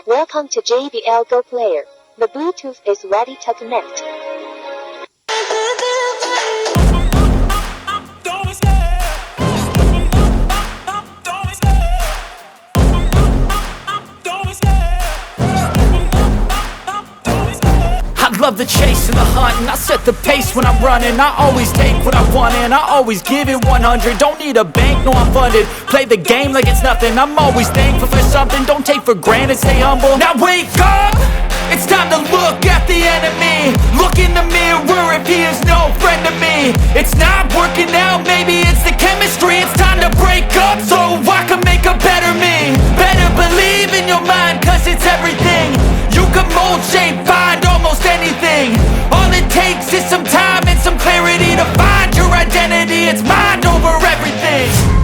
Welcome to JBL Go Player. The Bluetooth is ready to connect. I love the chase and the hunt, and I set the pace when I'm running. I always take what I want and I always give it 100. Don't need a bank, no I'm funded. Play the game like it's nothing. I'm always thankful for something. Don't take for granted, stay humble. Now wake up! It's time to look at the enemy. Look in the mirror if he is no friend to me. It's not working out, maybe it's the chemistry. It's time to break up so I can make a better me. Better believe in your mind, cause it's everything. You can mold, shape, find almost anything. All it takes is some time and some clarity to find your identity. It's mind over everything.